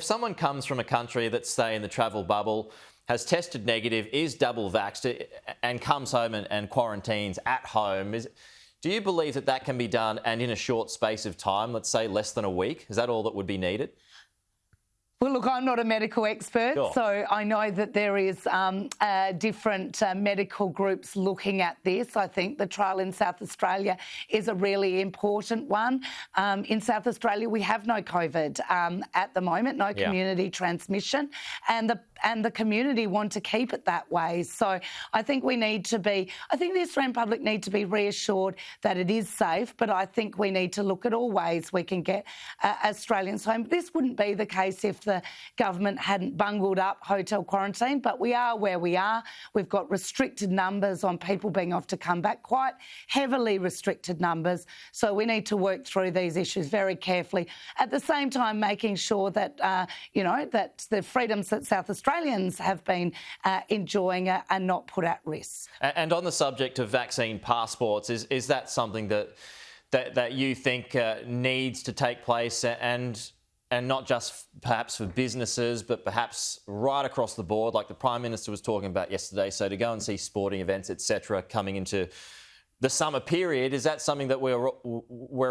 If someone comes from a country that's, say, in the travel bubble, has tested negative, is double vaxxed and comes home and quarantines at home, do you believe that that can be done and in a short space of time, let's say less than a week? Is that all that would be needed? Well, look, I'm not a medical expert, Sure. so I know that there is different medical groups looking at this. I think the trial in South Australia is a really important one. In South Australia, we have no COVID at the moment, no community transmission, and the community want to keep it that way. So I think the Australian public need to be reassured that it is safe, but I think we need to look at all ways we can get Australians home. This wouldn't be the case if the government hadn't bungled up hotel quarantine, but we are where we are. We've got restricted numbers on people being off to come back, quite heavily restricted numbers. So we need to work through these issues very carefully. At the same time, making sure that, that the freedoms that South Australians have been enjoying are not put at risk. And on the subject of vaccine passports, is that something that you think needs to take place and not just perhaps for businesses, but perhaps right across the board, like the Prime Minister was talking about yesterday? So to go and see sporting events, etc., coming into the summer period, is that something that we're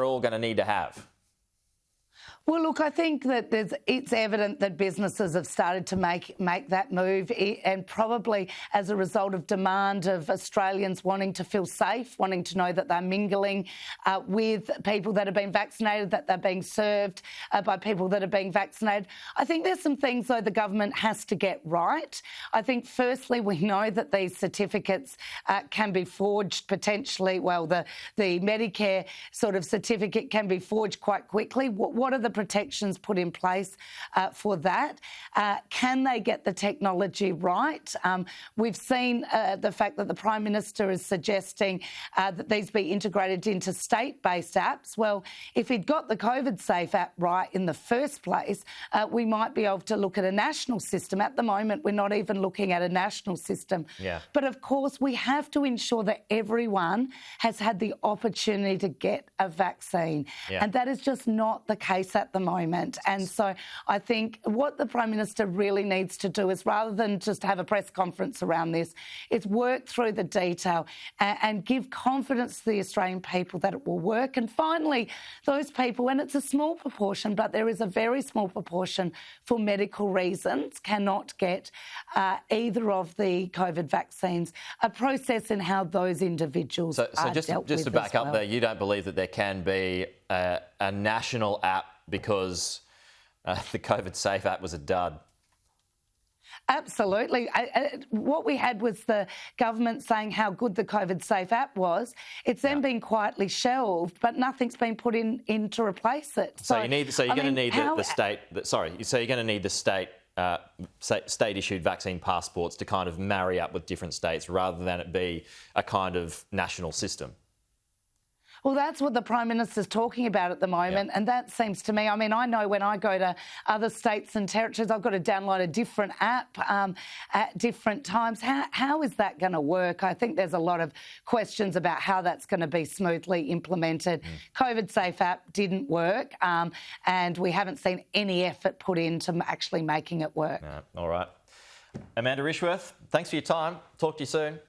all going to need to have? Well, look, I think that it's evident that businesses have started to make that move, and probably as a result of demand of Australians wanting to feel safe, wanting to know that they're mingling with people that have been vaccinated, that they're being served by people that are being vaccinated. I think there's some things, though, the government has to get right. I think, firstly, we know that these certificates can be forged potentially. Well, the Medicare sort of certificate can be forged quite quickly. What are the protections put in place for that? Can they get the technology right? We've seen the fact that the Prime Minister is suggesting that these be integrated into state-based apps. Well, if he'd got the COVIDSafe app right in the first place, we might be able to look at a national system. At the moment, we're not even looking at a national system. Yeah. But of course, we have to ensure that everyone has had the opportunity to get a vaccine. Yeah. And that is just not the case at the moment. And so I think what the Prime Minister really needs to do is, rather than just have a press conference around this, is work through the detail and give confidence to the Australian people that it will work. And finally, those people, and it's a small proportion, but there is a very small proportion for medical reasons, cannot get either of the COVID vaccines, a process in how those individuals are dealt with. Just to back up there, you don't believe that there can be a national app because the COVIDSafe app was a dud? Absolutely. What we had was the government saying how good the COVIDSafe app was. It's then been quietly shelved, but nothing's been put in to replace it. So you're going to need the state-issued vaccine passports to kind of marry up with different states rather than it be a kind of national system. Well, that's what the Prime Minister's talking about at the moment, and that seems to me, I mean, I know when I go to other states and territories, I've got to download a different app at different times. How is that going to work? I think there's a lot of questions about how that's going to be smoothly implemented. COVIDSafe app didn't work, and we haven't seen any effort put into actually making it work. All right. Amanda Rishworth, thanks for your time. Talk to you soon.